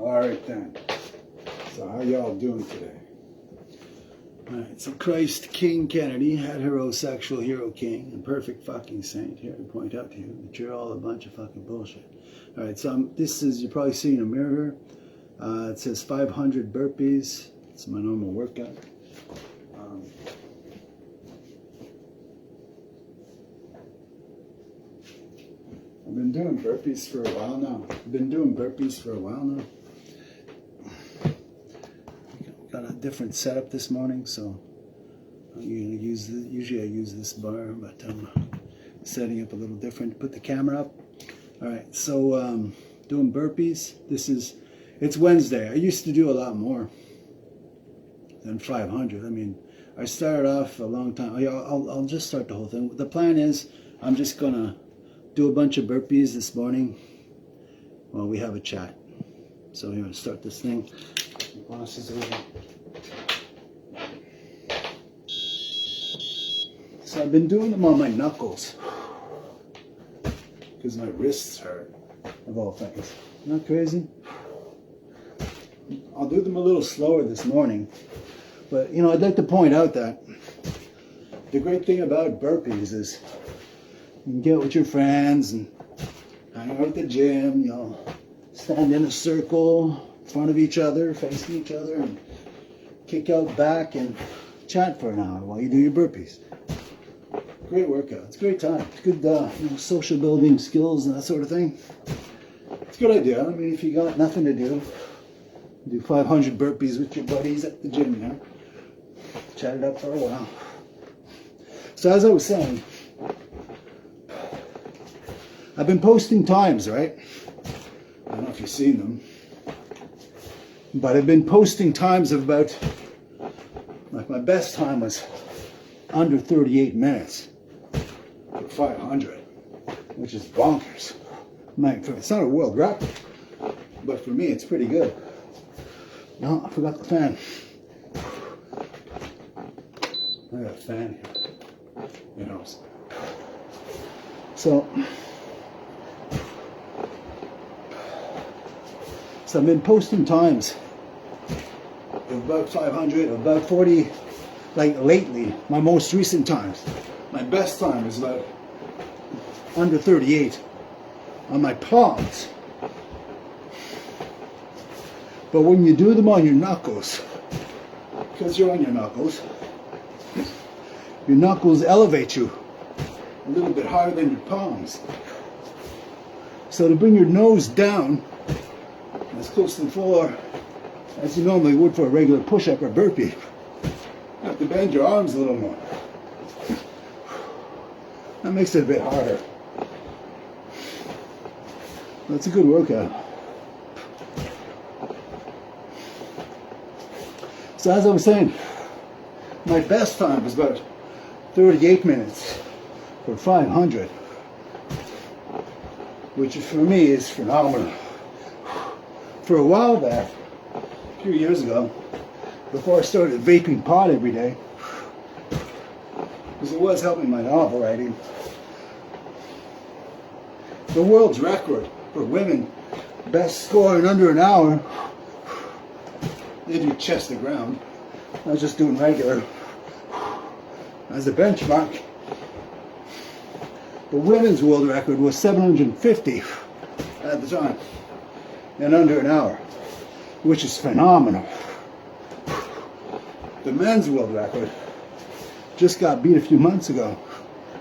Alright then. So how y'all doing today? Alright, so Christ King Kennedy, heterosexual hero king, and perfect fucking saint, here to point out to you that you're all a bunch of fucking bullshit. Alright, so this is, you're probably seeing a mirror. It says 500 burpees. It's my normal workout. I've been doing burpees for a while now. Got a different setup this morning, so I'm gonna use usually I use this bar, but I'm setting up a little different. Put the camera up. All right, so doing burpees. It's Wednesday. I used to do a lot more than 500. I mean, I started off a long time. I'll just start the whole thing. The plan is I'm just gonna do a bunch of burpees this morning while we have a chat. So here, I'll start this thing. So I've been doing them on my knuckles because my wrists hurt, of all things. Not crazy? I'll do them a little slower this morning, but you know, I'd like to point out that the great thing about burpees is you can get with your friends and hang out at the gym, you know, stand in a circle in front of each other, facing each other, and kick out back and chat for an hour while you do your burpees. Great workout. It's a great time. It's good social building skills and that sort of thing. It's a good idea. I mean, if you got nothing to do 500 burpees with your buddies at the gym there. Chat it up for a while. So as I was saying, I've been posting times, right? I don't know if you've seen them. But I've been posting times of about, like my best time was under 38 minutes for 500, which is bonkers. It's not a world record, but for me it's pretty good. No, I forgot the fan. I got a fan here. You know. So I've been posting times of about 500, about 40, like lately, my most recent times. My best time is about under 38 on my palms. But when you do them on your knuckles, because you're on your knuckles elevate you a little bit higher than your palms. So to bring your nose down as close to the floor as you normally would for a regular push-up or burpee, you have to bend your arms a little more. That makes it a bit harder. That's a good workout. So as I was saying, my best time was about 38 minutes for 500, which for me is phenomenal. For a while back, a few years ago, before I started vaping pot every day, because it was helping my novel writing, the world's record for women, best score in under an hour, they do chest to ground. I was just doing regular. As a benchmark, the women's world record was 750 at the time, in under an hour, which is phenomenal. The men's world record just got beat a few months ago.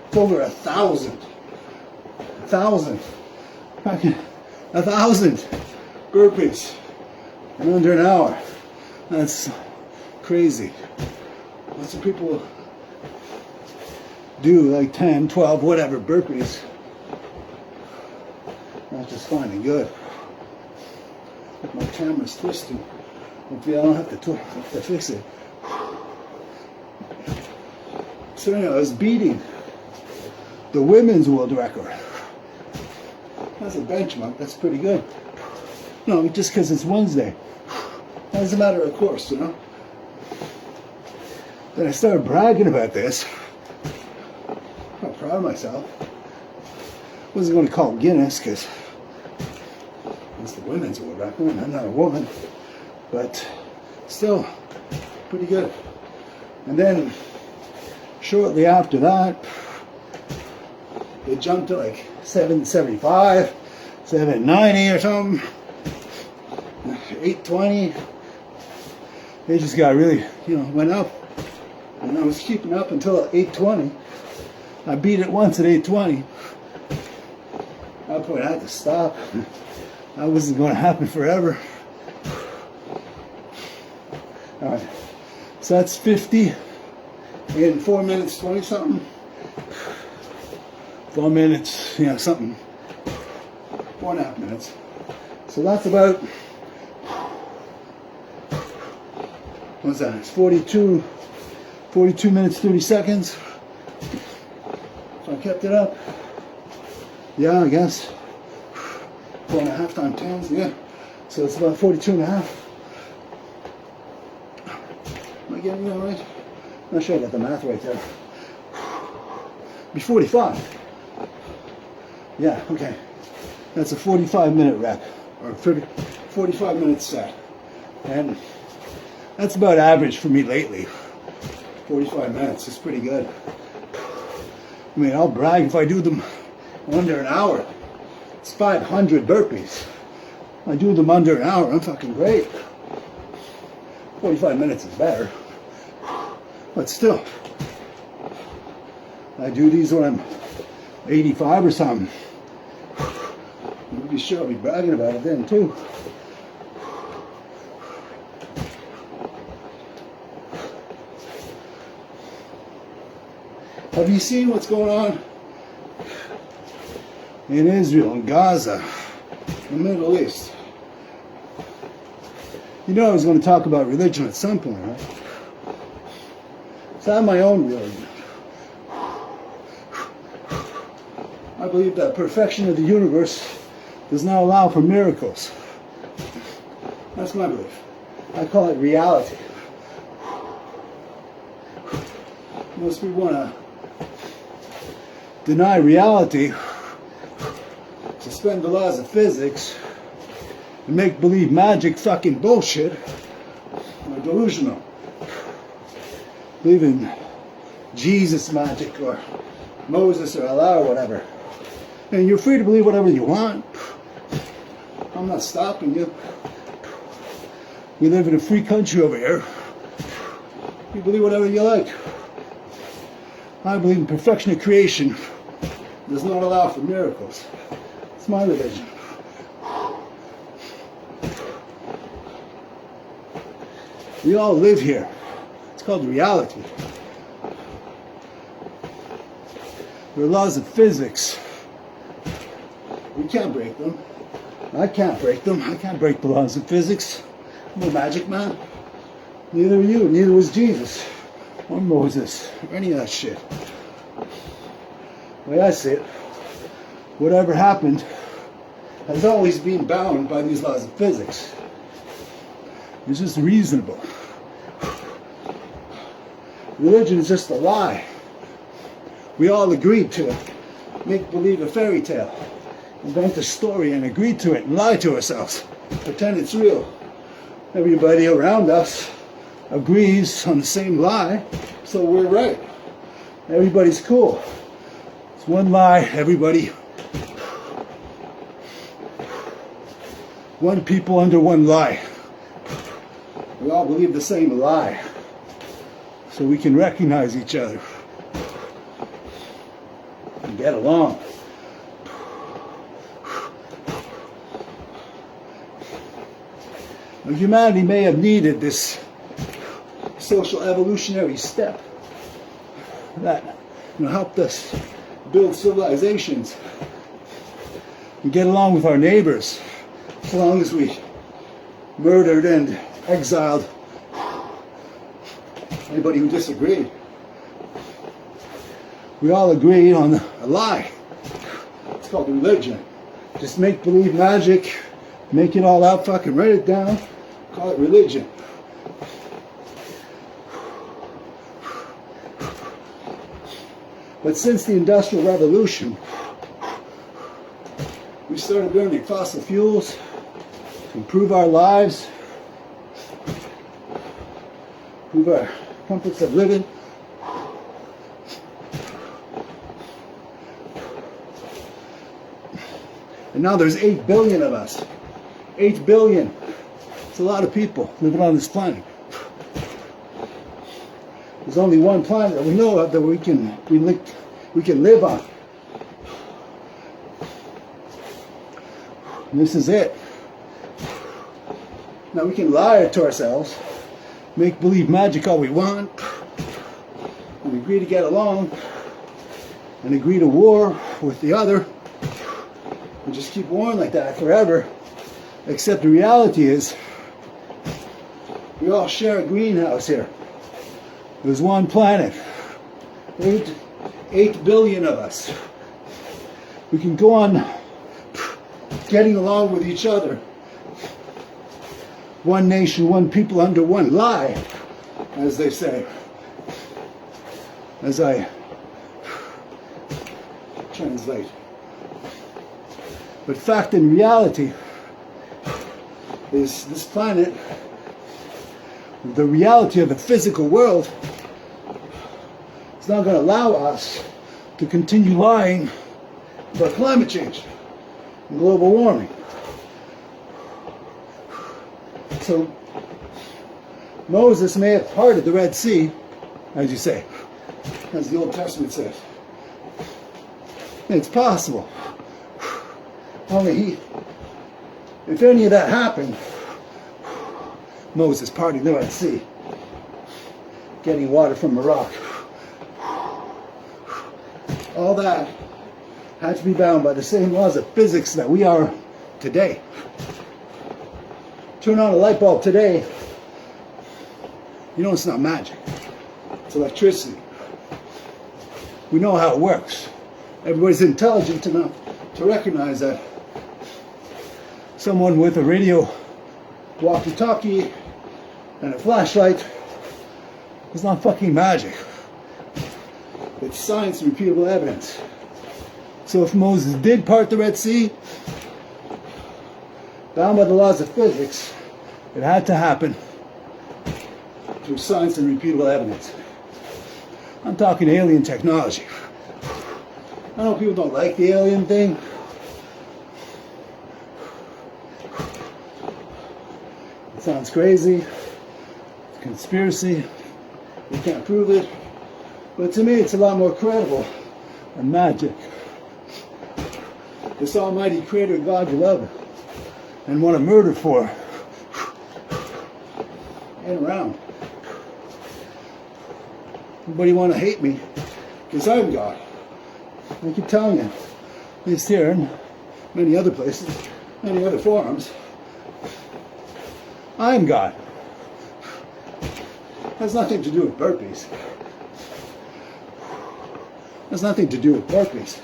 It's over 1,000. 1,000 burpees in under an hour. That's crazy. Lots of people do like 10, 12, whatever burpees. That's just fine and good. But my camera's twisting. Hopefully I don't have to fix it. So anyhow, I was beating the women's world record. That's a benchmark. That's pretty good. No, just because it's Wednesday. As a matter of course, you know. Then I started bragging about this. I'm proud of myself. Wasn't going to call Guinness because It's the women's world record. I'm not a woman, but still pretty good. And then shortly after that, it jumped to like 775, 790 or something, 820. It just got really, went up. And I was keeping up until 820. I beat it once at 820. At that point I had to stop. That wasn't going to happen forever. Alright, so that's 50 in 4 minutes 20 something. 4 minutes, something. 4.5 minutes. So that's about, what's that? It's 42 minutes 30 seconds. So I kept it up. Yeah, I guess. 4.5 times 10, yeah. So it's about 42 and a half. Am I getting that right? I'm not sure I got the math right there. Be 45. Yeah, okay. That's a 45-minute rep, or 45-minute set. And that's about average for me lately. 45 minutes is pretty good. I mean, I'll brag if I do them under an hour. It's 500 burpees. I do them under an hour, I'm fucking great. 45 minutes is better. But still, I do these when I'm 85 or something. You'll be sure I'll be bragging about it then too. Have you seen what's going on in Israel and Gaza, the Middle East? I was going to talk about religion at some point, right? So I have my own religion. I believe that perfection of the universe does not allow for miracles. That's my belief. I call it reality. Most people want to deny reality, suspend the laws of physics, and make believe magic fucking bullshit, or delusional. Believe in Jesus magic or Moses or Allah or whatever. And you're free to believe whatever you want. I'm not stopping you. We live in a free country over here. You believe whatever you like. I believe in perfection of creation does not allow for miracles. It's my religion. We all live here. It's called reality. There are laws of physics. We can't break them. I can't break them. I can't break the laws of physics. I'm a magic man. Neither are you. Neither was Jesus or Moses or any of that shit. The way I see it, whatever happened has always been bound by these laws of physics. It's just reasonable. Religion is just a lie. We all agreed to it. Make believe a fairy tale. Invent a story and agree to it and lie to ourselves. Pretend it's real. Everybody around us agrees on the same lie, so we're right. Everybody's cool. It's one lie, everybody. One people under one lie. We all believe the same lie, so we can recognize each other and get along. Now, humanity may have needed this social evolutionary step that helped us build civilizations and get along with our neighbors, as long as we murdered and exiled anybody who disagreed. We all agreed on a lie. It's called religion. Just make believe magic, make it all out, fucking write it down, call it religion. But since the Industrial Revolution, we started burning fossil fuels, to improve our lives, improve our comforts of living. And now there's 8 billion of us. 8 billion. It's a lot of people living on this planet. There's only one planet that we know of that we can live on. And this is it. Now we can lie to ourselves, make believe magic all we want, and agree to get along, and agree to war with the other, and just keep warring like that forever. Except the reality is, we all share a greenhouse here. There's one planet. 8 billion of us. We can go on getting along with each other. One nation, one people under one lie, as they say. As I translate. But fact and reality is this planet, the reality of the physical world, is not going to allow us to continue lying about climate change and global warming. So Moses may have parted the Red Sea, as you say, as the Old Testament says. It's possible. Only if any of that happened, Moses parting the Red Sea, getting water from a rock, all that had to be bound by the same laws of physics that we are today. Turn on a light bulb today, you know it's not magic. It's electricity. We know how it works. Everybody's intelligent enough to recognize that someone with a radio walkie-talkie and a flashlight is not fucking magic. It's science and repeatable evidence. So if Moses did part the Red Sea, bound by the laws of physics, it had to happen through science and repeatable evidence. I'm talking alien technology. I know people don't like the alien thing. It sounds crazy. It's a conspiracy. We can't prove it. But to me, it's a lot more credible than magic. This almighty creator God you love and want to murder for ain't around. Everybody want to hate me because I'm God. I keep telling you, at least here and many other places, many other forums, I'm God. Has nothing to do with burpees. Has nothing to do with burpees.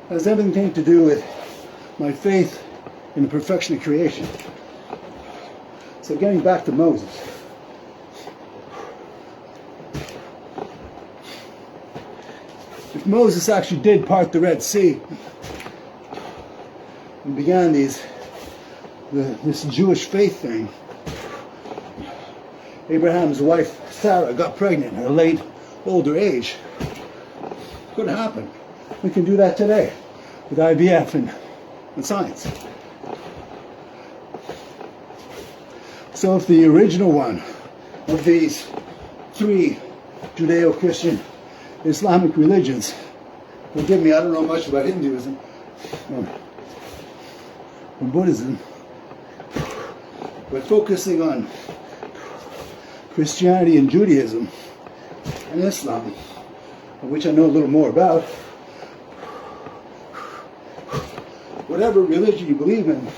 Has everything to do with my faith in the perfection of creation. So getting back to Moses. If Moses actually did part the Red Sea and began this Jewish faith thing, Abraham's wife Sarah got pregnant at a late, older age. Could happen. We can do that today with IVF and science. So if the original one of these 3 Judeo-Christian Islamic religions, forgive me, I don't know much about Hinduism or Buddhism, but focusing on Christianity and Judaism and Islam, which I know a little more about, whatever religion you believe in,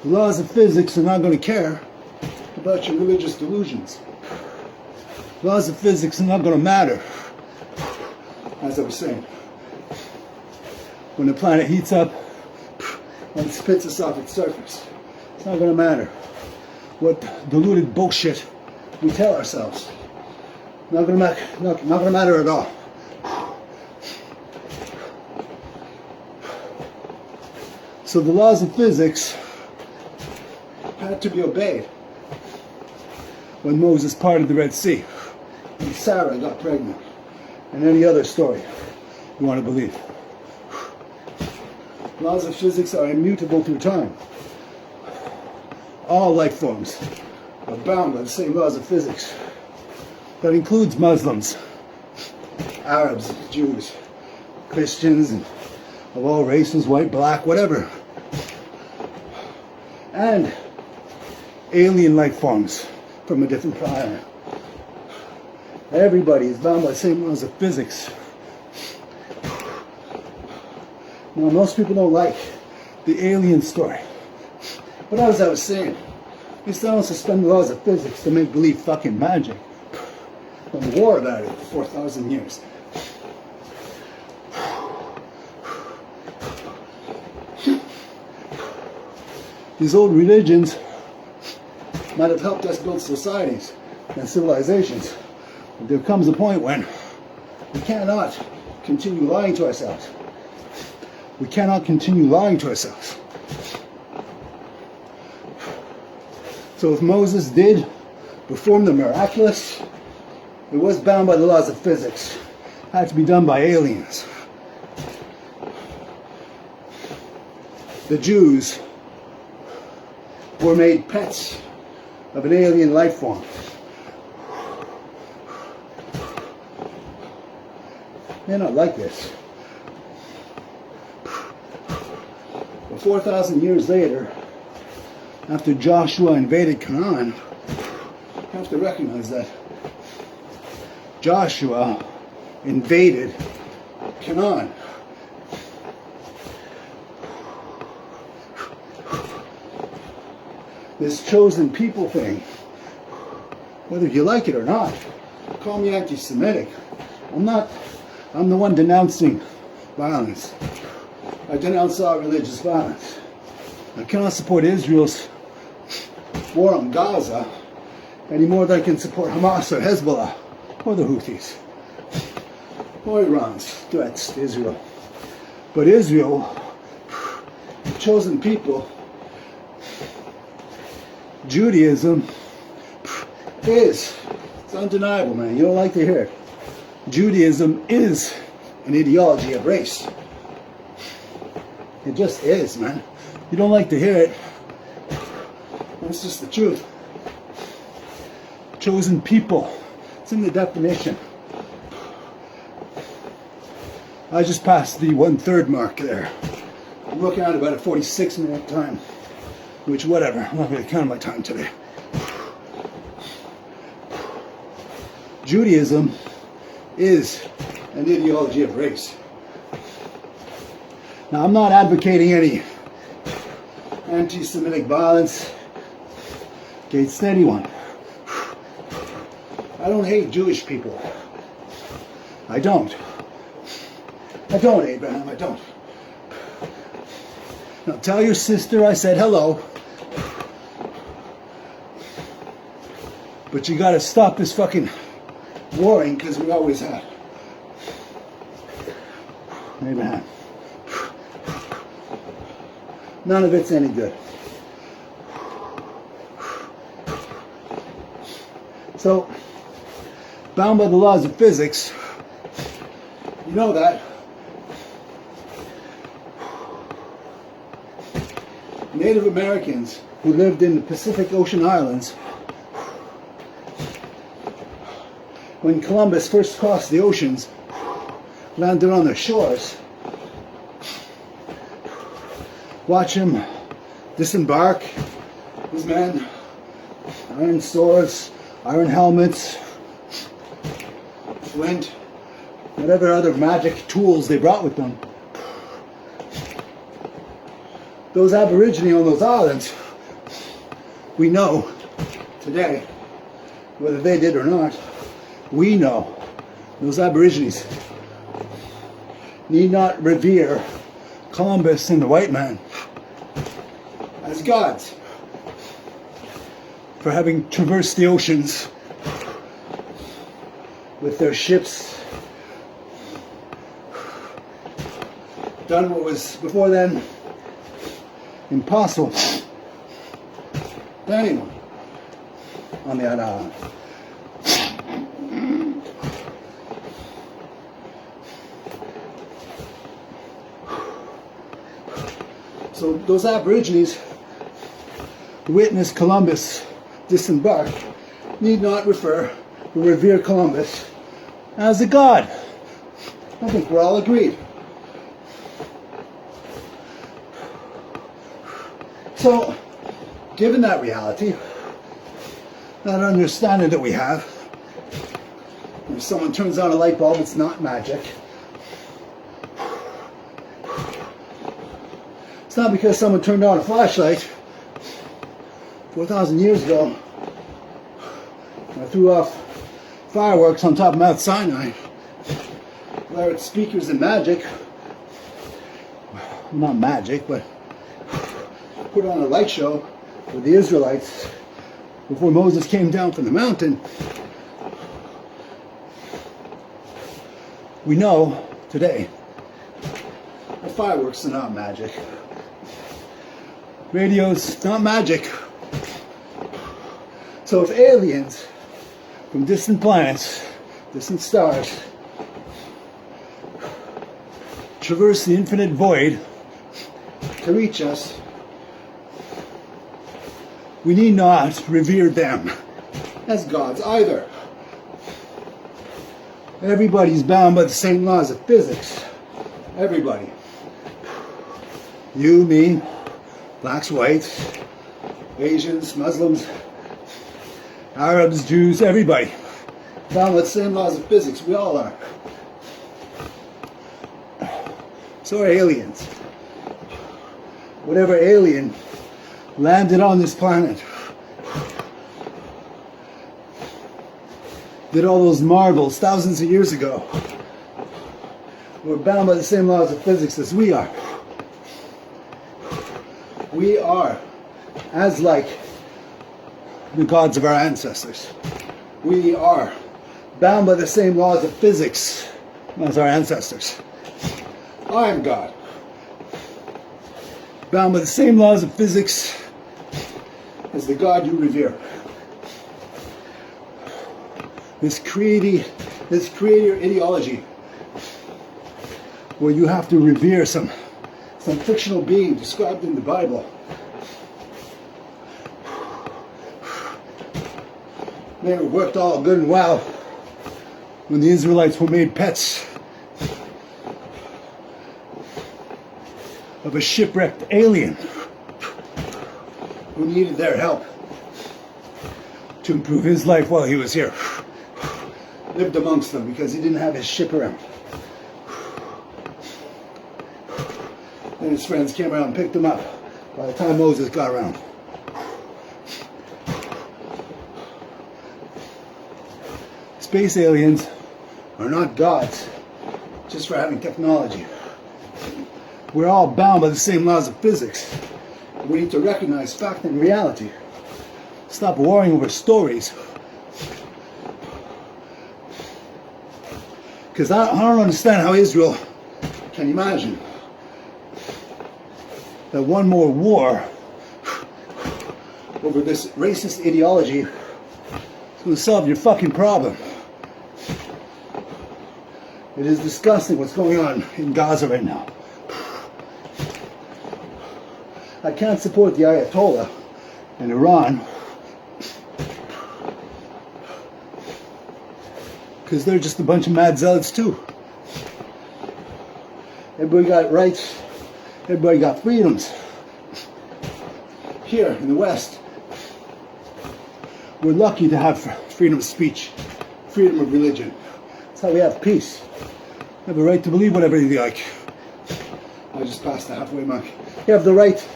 the laws of physics are not going to care about your religious delusions. Laws of physics are not going to matter, as I was saying. When the planet heats up and spits us off its surface, it's not going to matter what deluded bullshit we tell ourselves. Not going to matter at all. So the laws of physics had to be obeyed when Moses parted the Red Sea and Sarah got pregnant, and any other story you want to believe. Laws of physics are immutable through time. All life forms are bound by the same laws of physics. That includes Muslims, Arabs, Jews, Christians, and of all races, white, black, whatever. And alien life forms from a different planet. Everybody is bound by the same laws of physics. Now, most people don't like the alien story. But as I was saying, they still don't suspend the laws of physics to make believe fucking magic. And war about it for 4,000 years. These old religions might have helped us build societies and civilizations. But there comes a point when we cannot continue lying to ourselves. We cannot continue lying to ourselves. So if Moses did perform the miraculous, it was bound by the laws of physics. It had to be done by aliens. The Jews were made pets of an alien life form. They're not like this. But 4,000 years later, after Joshua invaded Canaan, you have to recognize that Joshua invaded Canaan. This chosen people thing, whether you like it or not, call me anti-Semitic. I'm the one denouncing violence. I denounce all religious violence. I cannot support Israel's war on Gaza any more than I can support Hamas or Hezbollah or the Houthis or Iran's threats to Israel. But Israel, the chosen people, Judaism it's undeniable, man. You don't like to hear it. Judaism is an ideology of race. It just is, man. You don't like to hear it. That's just the truth. Chosen people. It's in the definition. I just passed the 1/3 mark there. I'm looking at about a 46-minute time. Which, whatever. I'm not going to count my time today. Judaism is an ideology of race. Now, I'm not advocating any anti-Semitic violence against anyone. I don't hate Jewish people. I don't. I don't, Abraham, I don't. Now, tell your sister I said hello. But you gotta stop this fucking warring, because we always have. Abraham. None of it's any good. So, bound by the laws of physics, you know that Native Americans who lived in the Pacific Ocean Islands, when Columbus first crossed the oceans, landed on their shores, watch him disembark his men, iron swords, iron helmets, flint, whatever other magic tools they brought with them. Those Aborigines on those islands, we know today, whether they did or not, we know those Aborigines need not revere Columbus and the white man as gods for having traversed the oceans with their ships, done what was before then impossible. anyone on the other island. So those Aborigines who witnessed Columbus disembark need not refer to revere Columbus as a god. I think we're all agreed. So, given that reality, that understanding that we have, if someone turns on a light bulb, it's not magic. It's not because someone turned on a flashlight 4,000 years ago and threw off fireworks on top of Mount Sinai. Whether it's speakers and magic, not magic, but put on a light show with the Israelites before Moses came down from the mountain. We know today that fireworks are not magic. Radio's not magic. So if aliens from distant planets, distant stars, traverse the infinite void to reach us, we need not revere them as gods either. Everybody's bound by the same laws of physics. Everybody. You, me, blacks, whites, Asians, Muslims, Arabs, Jews, everybody. Bound by the same laws of physics. We all are. So are aliens. Whatever alien landed on this planet, did all those marvels thousands of years ago, were bound by the same laws of physics as we are. We are as like the gods of our ancestors. We are bound by the same laws of physics as our ancestors. I am God. Bound by the same laws of physics as the God you revere. This creator ideology where you have to revere some fictional being described in the Bible. May have worked all good and well when the Israelites were made pets of a shipwrecked alien who needed their help to improve his life while he was here. Lived amongst them because he didn't have his ship around. Then his friends came around and picked him up by the time Moses got around. Space aliens are not gods just for having technology. We're all bound by the same laws of physics. We need to recognize fact and reality. Stop worrying over stories. Because I don't understand how Israel can imagine that one more war over this racist ideology is going to solve your fucking problem. It is disgusting what's going on in Gaza right now. I can't support the Ayatollah in Iran because they're just a bunch of mad zealots too. Everybody got rights. Everybody got freedoms. Here in the West, we're lucky to have freedom of speech, freedom of religion. That's how we have peace. You have the right to believe whatever you like. I just passed the halfway mark. You have the right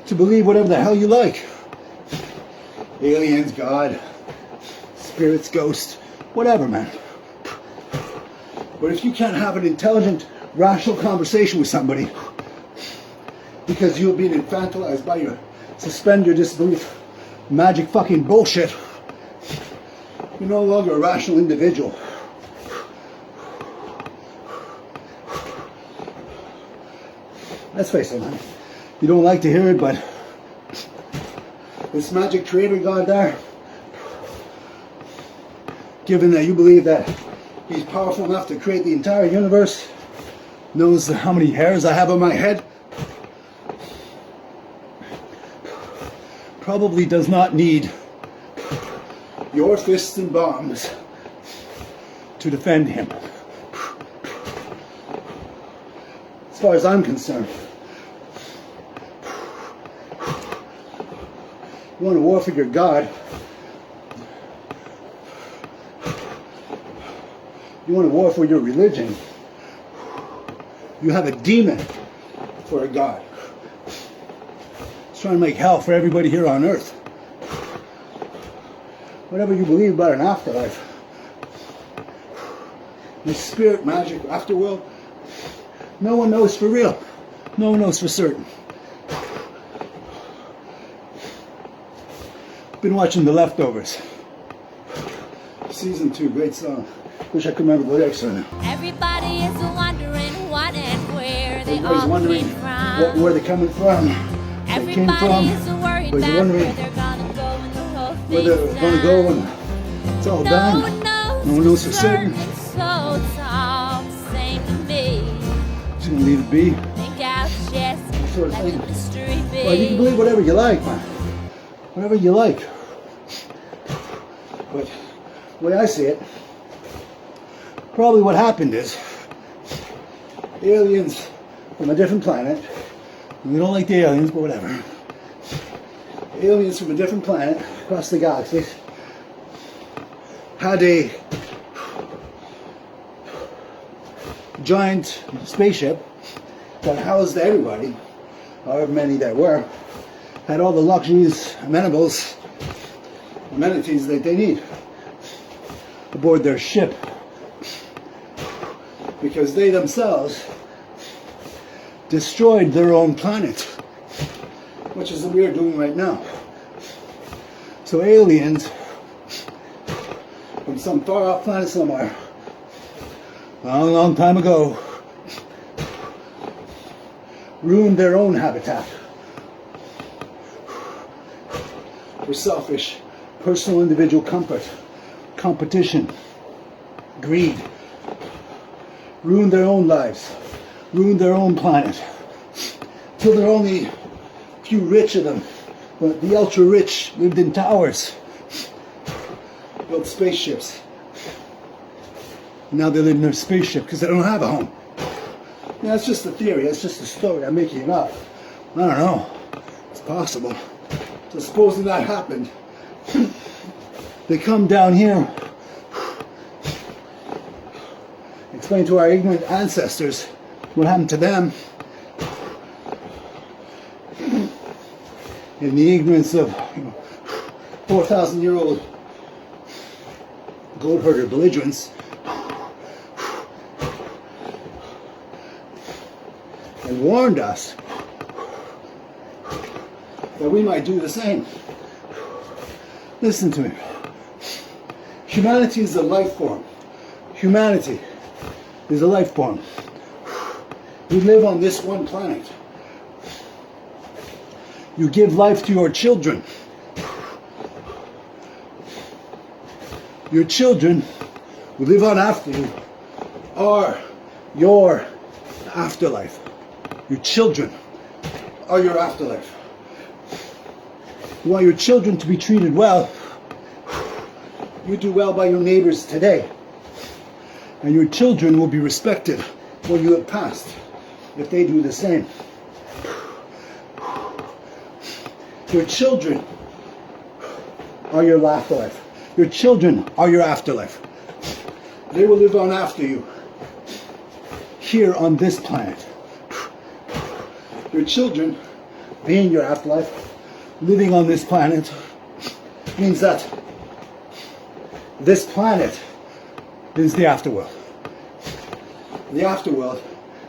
to believe whatever the hell you like. Aliens, God, spirits, ghosts, whatever, man. But if you can't have an intelligent, rational conversation with somebody because you have been infantilized by your suspend your disbelief magic fucking bullshit, you're no longer a rational individual. Let's face it, man. You don't like to hear it, but this magic creator God there, given that you believe that he's powerful enough to create the entire universe, knows how many hairs I have on my head, probably does not need your fists and bombs to defend him. As far as I'm concerned, you want to war for your God, you want to war for your religion, you have a demon for a God. It's trying to make hell for everybody here on earth. Whatever you believe about an afterlife, this spirit, magic, afterworld, no one knows for real. No one knows for certain. Been watching The Leftovers. Season 2, great song. Wish I could remember the lyrics right now. Everybody is wondering what and where they Everybody's all wondering came from. where they're coming from. They came Everybody from. is worried But you're about wondering where they're gonna go when the whole where they're thing's going to go done. when it's all No done. one knows, No one knows for certain. So it's all the same to me. Just going to leave it be. Think I'll just Sort of let thing. the mystery be. Well, you can believe whatever you like, man. Whatever you like. But the way I see it, probably what happened is aliens from a different planet, we don't like the aliens, but whatever. Aliens from a different planet across the galaxy had a giant spaceship that housed everybody, however many there were, had all the luxuries, amenities that they need aboard their ship, because they themselves destroyed their own planet, which is what we are doing right now. So aliens from some far off planet somewhere, a long, long time ago, ruined their own habitat for selfish, personal, individual comfort, competition, greed, ruined their own lives, ruined their own planet, till there are only a few rich of them. But the ultra rich lived in towers, built spaceships. Now they live in their spaceship because they don't have a home. Yeah, that's just a theory, that's just a story, I'm making it up. I don't know, it's possible. So supposing that happened, they come down here, explain to our ignorant ancestors what happened to them in the ignorance of 4,000-year-old goat herder belligerents, and warned us that we might do the same. Listen to me. Humanity is a life form. Humanity is a life form. You live on this one planet. You give life to your children. Your children who live on after you are your afterlife. Your children are your afterlife. You want your children to be treated well. You do well by your neighbors today. And your children will be respected when you have passed, if they do the same. Your children are your afterlife. Your children are your afterlife. They will live on after you, here on this planet. Your children being your afterlife, living on this planet, means that this planet is the afterworld. The afterworld,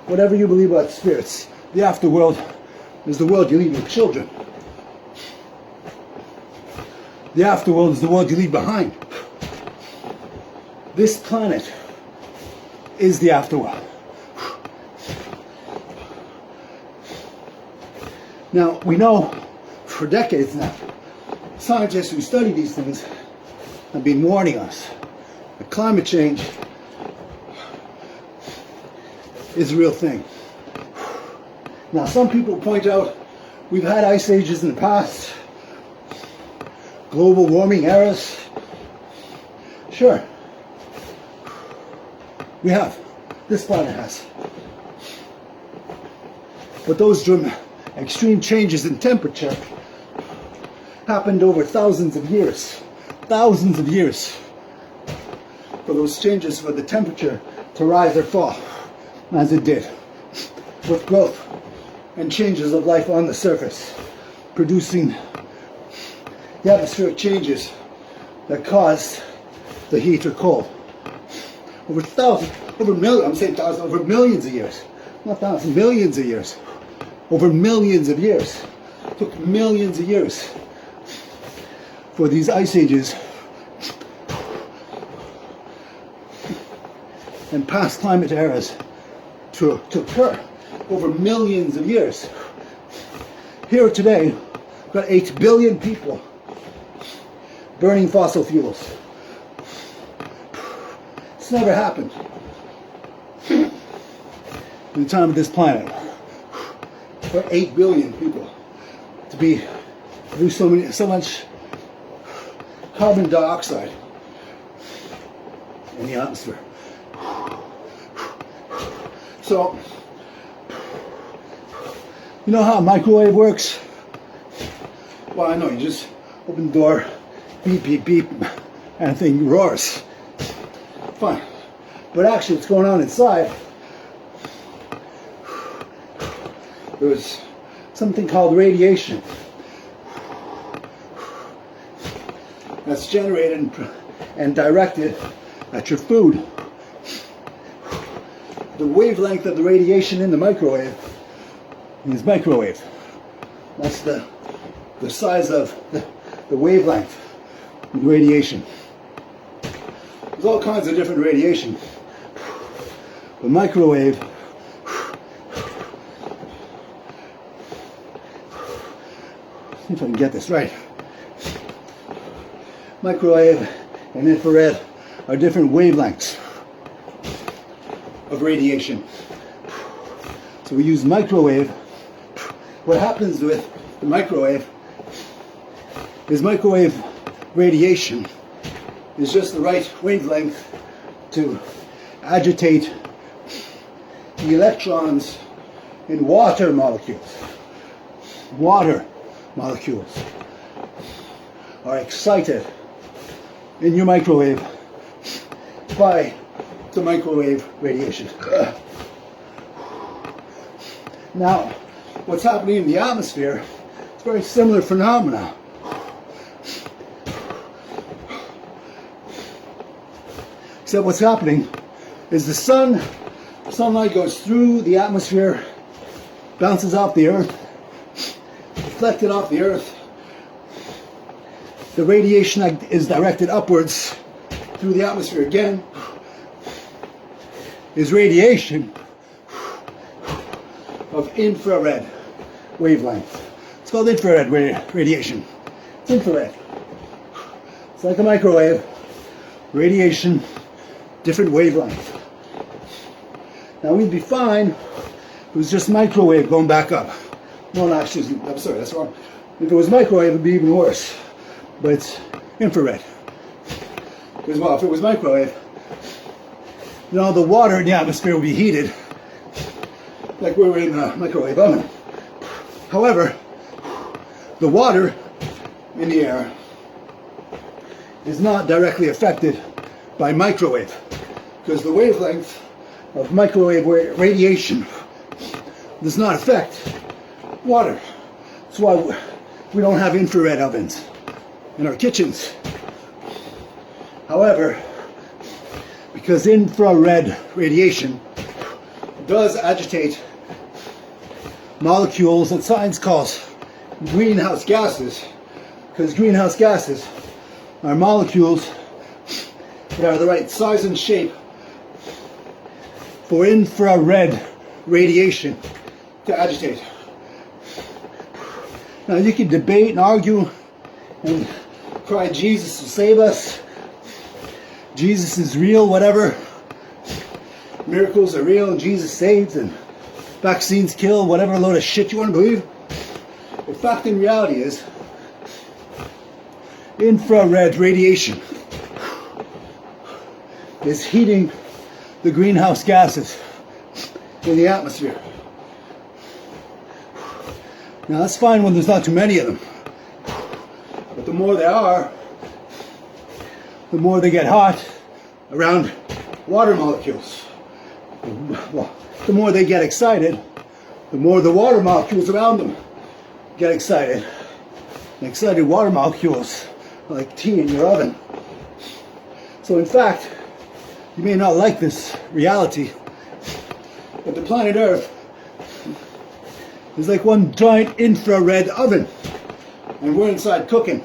whatever you believe about spirits, the afterworld is the world you leave your children. The afterworld is the world you leave behind. This planet is the afterworld. Now, we know for decades now scientists who study these things have been warning us that climate change is a real thing. Now, some people point out we've had ice ages in the past, global warming eras. Sure, we have. This planet has. But those extreme changes in temperature happened over thousands of years. Thousands of years for those changes for the temperature to rise or fall, as it did, with growth and changes of life on the surface, producing the atmospheric changes that caused the heat or cold. Over millions of years, not thousands, millions of years, over millions of years. It took millions of years for these ice ages and past climate eras to occur, over millions of years. Here today, we've got 8 billion people burning fossil fuels. It's never happened in the time of this planet for 8 billion people to produce so much carbon dioxide in the atmosphere. So, you know how a microwave works? Well, I know, you just open the door, beep, beep, beep, and the thing roars. Fine. But actually what's going on inside, there's something called radiation that's generated and directed at your food. The wavelength of the radiation in the microwave is microwave. That's the size of the wavelength of the radiation. There's all kinds of different radiation. The microwave see if I can get this right. Microwave and infrared are different wavelengths of radiation. So we use microwave. What happens with the microwave is microwave radiation is just the right wavelength to agitate the electrons in water molecules. Water molecules are excited in your microwave by the microwave radiation. Now, what's happening in the atmosphere is a very similar phenomena. Except what's happening is the sunlight goes through the atmosphere, bounces off the earth, reflected off the earth. The radiation is directed upwards through the atmosphere again. Is radiation of infrared wavelength. It's called infrared radiation. It's infrared. It's like a microwave. Radiation, different wavelength. Now we'd be fine if it was just microwave going back up. No, actually, I'm sorry, that's wrong. If it was microwave, it'd be even worse. But it's infrared. Because, well, if it was microwave, you know, the water in the atmosphere would be heated like we were in a microwave oven. However, the water in the air is not directly affected by microwave because the wavelength of microwave radiation does not affect water. That's why we don't have infrared ovens in our kitchens. However, because infrared radiation does agitate molecules that science calls greenhouse gases, because greenhouse gases are molecules that are the right size and shape for infrared radiation to agitate. Now you can debate and argue and cry, Jesus will save us. Jesus is real, whatever. Miracles are real and Jesus saves and vaccines kill, whatever load of shit you want to believe. The fact in reality is infrared radiation is heating the greenhouse gases in the atmosphere. Now that's fine when there's not too many of them. But the more there are, the more they get hot around water molecules. Well, the more they get excited, the more the water molecules around them get excited. And excited water molecules are like tea in your oven. So in fact, you may not like this reality, but the planet Earth is like one giant infrared oven, and we're inside cooking.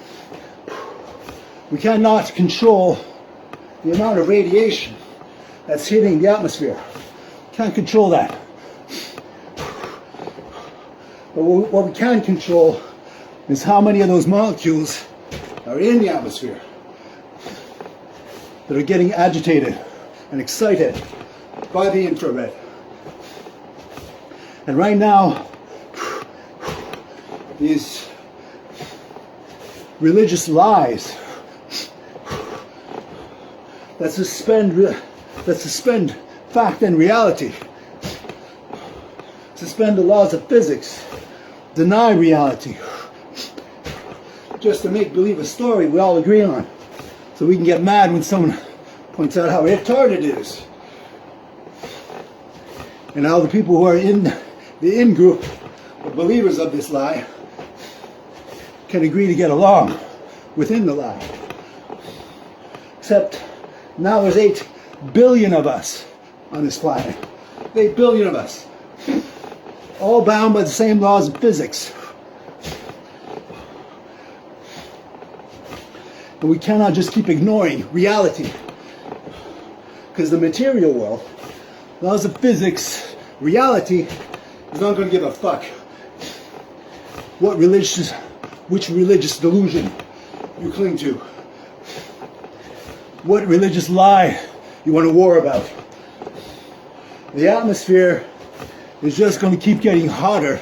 We cannot control the amount of radiation that's hitting the atmosphere. Can't control that. But what we can control is how many of those molecules are in the atmosphere that are getting agitated and excited by the infrared. And right now, these religious lies that suspend fact and reality, suspend the laws of physics, deny reality, just to make believe a story we all agree on, so we can get mad when someone points out how retarded it is. And how the people who are in the in-group of believers of this lie can agree to get along within the lie. Except now there's 8 billion of us on this planet. 8 billion of us. All bound by the same laws of physics. And we cannot just keep ignoring reality. Because the material world, laws of physics, reality, is not going to give a fuck which religious delusion you cling to, what religious lie you want to war about. The atmosphere is just going to keep getting hotter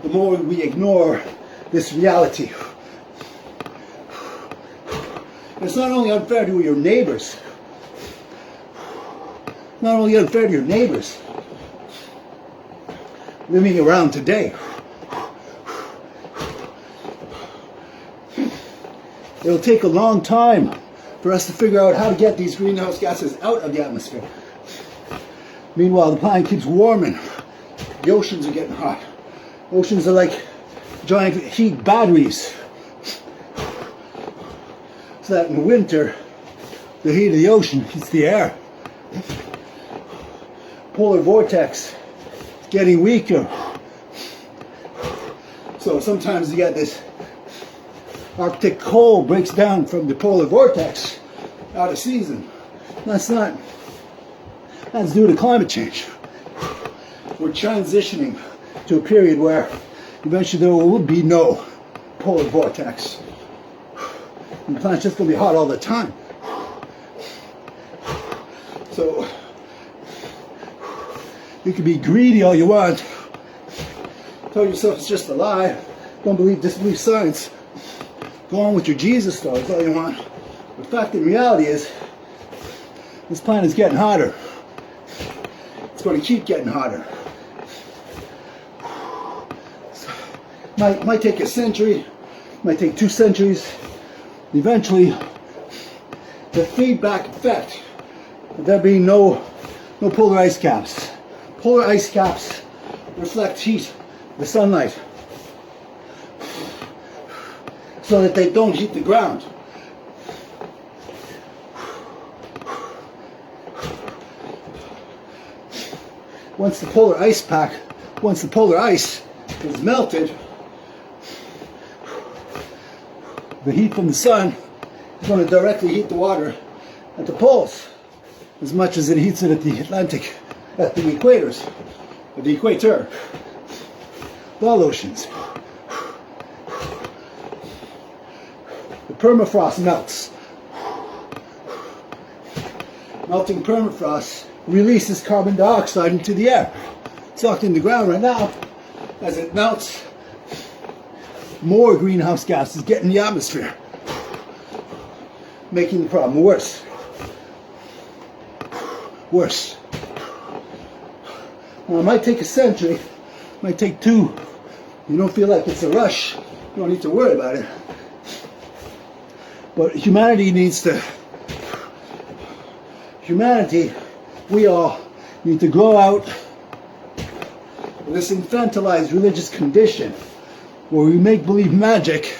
the more we ignore this reality. It's not only unfair to your neighbors, not only unfair to your neighbors living around today. It'll take a long time for us to figure out how to get these greenhouse gases out of the atmosphere. Meanwhile, the planet keeps warming. The oceans are getting hot. Oceans are like giant heat batteries. So that in winter, the heat of the ocean heats the air. Polar vortex is getting weaker. So sometimes you get this Arctic cold breaks down from the polar vortex out of season. That's due to climate change. We're transitioning to a period where eventually there will be no polar vortex. And the planet's just going to be hot all the time. So you can be greedy all you want. Tell yourself it's just a lie. Don't disbelieve science. Go on with your Jesus stories all you want. The fact in reality is, this planet's getting hotter. It's going to keep getting hotter. So, might take a century, might take 2 centuries. Eventually, the feedback effect of there being no polar ice caps. Polar ice caps reflect heat, the sunlight, so that they don't heat the ground. Once the polar ice is melted, the heat from the sun is going to directly heat the water at the poles as much as it heats it at the Atlantic, at the equators, at the equator, all oceans. permafrost melts. Melting permafrost releases carbon dioxide into the air. It's locked in the ground right now. As it melts, more greenhouse gases get in the atmosphere, making the problem worse. Worse. Now, it might take a century, it might take two. You don't feel like it's a rush, you don't need to worry about it. But humanity, we all need to grow out of this infantilized religious condition where we make believe magic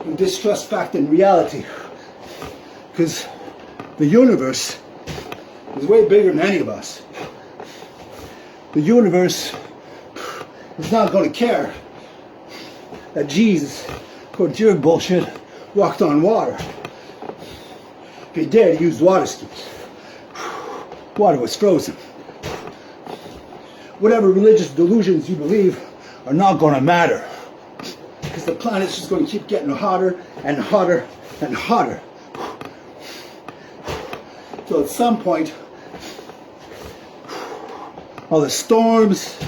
and distrust fact and reality. Because the universe is way bigger than any of us. The universe is not going to care that Jesus, according to your bullshit, walked on water. If he did, he used water skis. Water was frozen. Whatever religious delusions you believe are not going to matter. Because the planet's just going to keep getting hotter and hotter and hotter. So at some point, all the storms,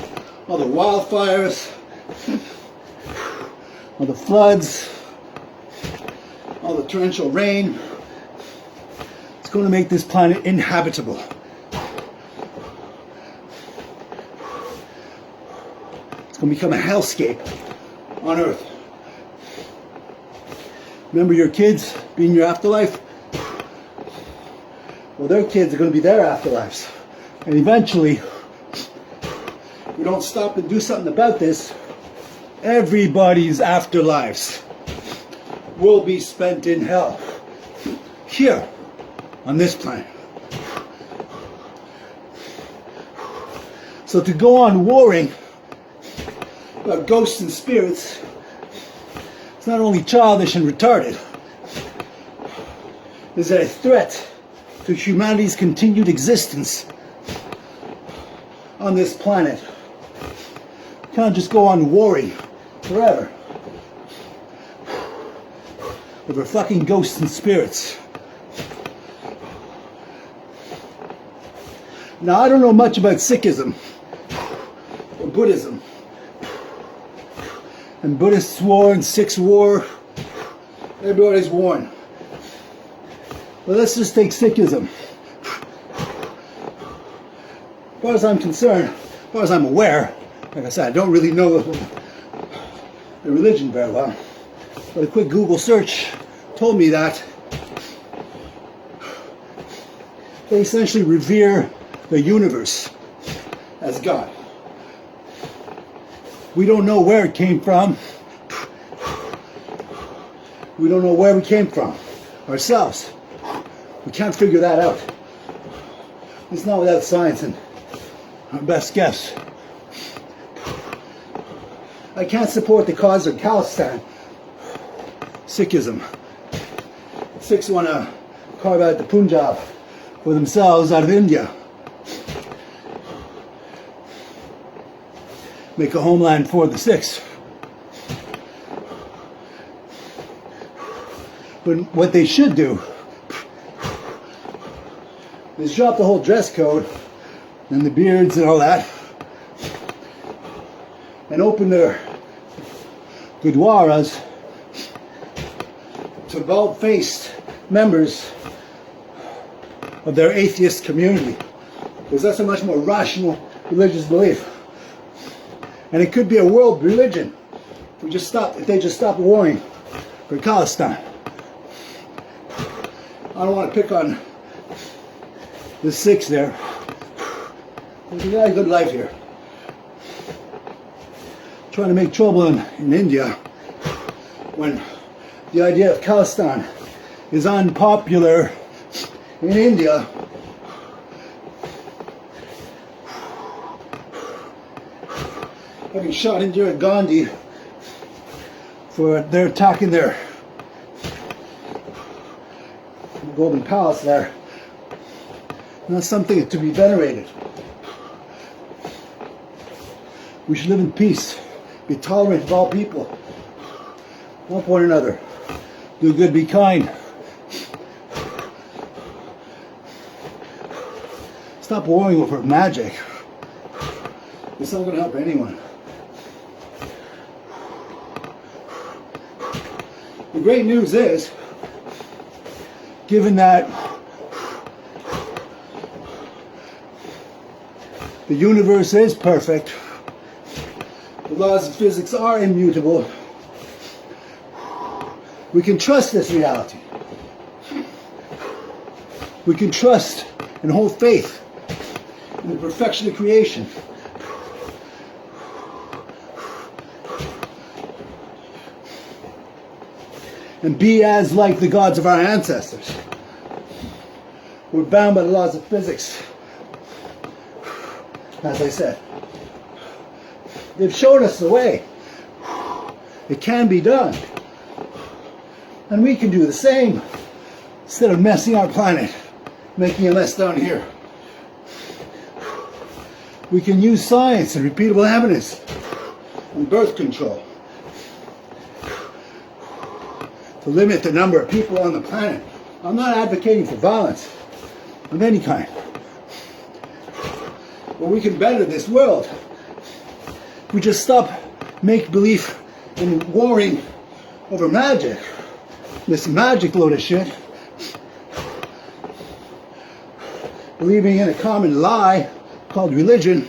all the wildfires, all the floods, all the torrential rain, it's going to make this planet inhabitable. It's going to become a hellscape on Earth. Remember your kids being your afterlife? Well, their kids are going to be their afterlives. And eventually, if we don't stop and do something about this, everybody's afterlives will be spent in hell. Here, on this planet. So to go on warring about ghosts and spirits, it's not only childish and retarded, it's a threat to humanity's continued existence on this planet. You can't just go on warring forever over fucking ghosts and spirits. Now, I don't know much about Sikhism or Buddhism. And Buddhists war and Sikhs war. Everybody's warring. But let's just take Sikhism. As far as I'm concerned, as far as I'm aware, like I said, I don't really know the religion very well. But a quick Google search told me that they essentially revere the universe as God. We don't know where it came from. We don't know where we came from ourselves. We can't figure that out. It's not without science and our best guess. I can't support the cause of Khalistan, Sikhism. Sikhs want to carve out the Punjab for themselves out of India. Make a homeland for the Sikhs. But what they should do is drop the whole dress code and the beards and all that and open their gurdwaras to bald-faced members of their atheist community, because that's a much more rational religious belief. And it could be a world religion if they just stop warring for Khalistan. I don't want to pick on the Sikhs there. They got a good life here. Trying to make trouble in India when the idea of Khalistan is unpopular in India. Having shot Indira Gandhi for their attacking their Golden Palace there. Not something to be venerated. We should live in peace, be tolerant of all people, love one another, Do good, be kind. Stop worrying over magic. It's not going to help anyone. The great news is, given that the universe is perfect, the laws of physics are immutable, we can trust this reality. We can trust and hold faith in the perfection of creation. And be as like the gods of our ancestors. We're bound by the laws of physics. As I said, they've shown us the way. It can be done. And we can do the same. Instead of messing our planet, making a mess down here. We can use science and repeatable evidence and birth control to limit the number of people on the planet. I'm not advocating for violence of any kind. But we can better this world if we just stop make-believe and warring over magic. This magic load of shit. Believing in a common lie called religion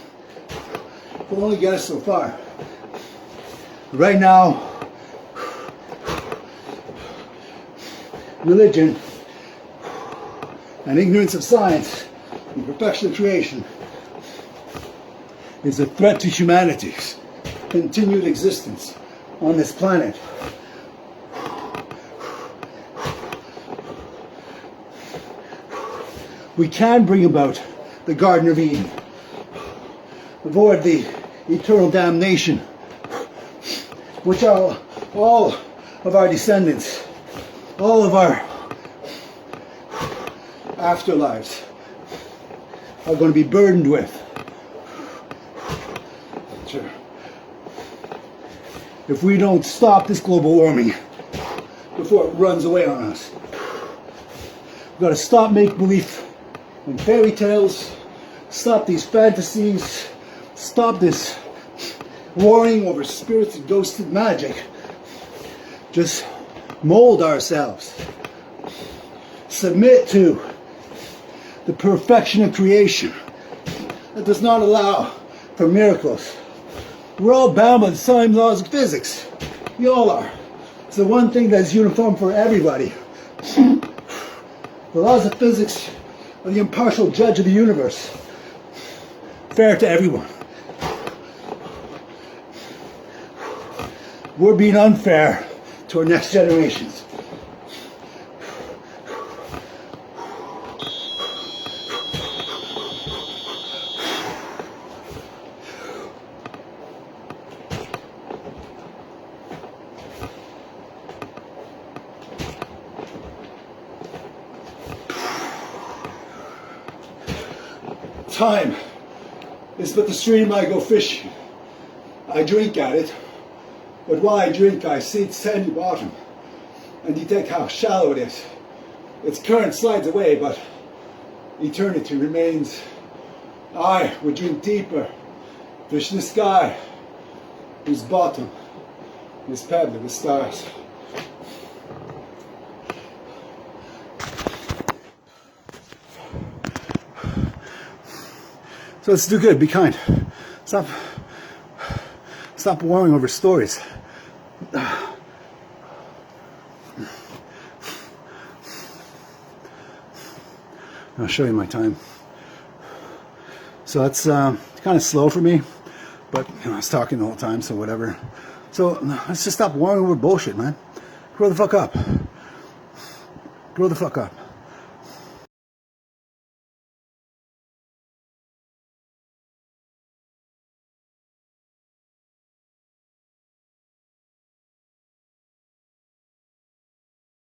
will only get us so far. Right now, religion and ignorance of science and perfection of creation is a threat to humanity's continued existence on this planet. We can bring about the Garden of Eden, avoid the eternal damnation, which all of our descendants, all of our afterlives are going to be burdened with. Sure. If we don't stop this global warming before it runs away on us, we've got to stop make-believe and fairy tales, stop these fantasies, stop this warring over spirits and ghosts and magic. Just mold ourselves. Submit to the perfection of creation that does not allow for miracles. We're all bound by the same laws of physics. You all are. It's the one thing that's uniform for everybody. The laws of physics are the impartial judge of the universe. Fair to everyone. We're being unfair to our next generations. Time is but the stream I go fishing. I drink at it, but while I drink I see its sandy bottom and detect how shallow it is. Its current slides away, but eternity remains. I would drink deeper, fish the sky, whose bottom is pebbled with stars. So let's do good, be kind. Stop worrying over stories. I'll show you my time. So that's kind of slow for me, but I was talking the whole time, so whatever. So let's just stop worrying over bullshit, man. Grow the fuck up. Grow the fuck up.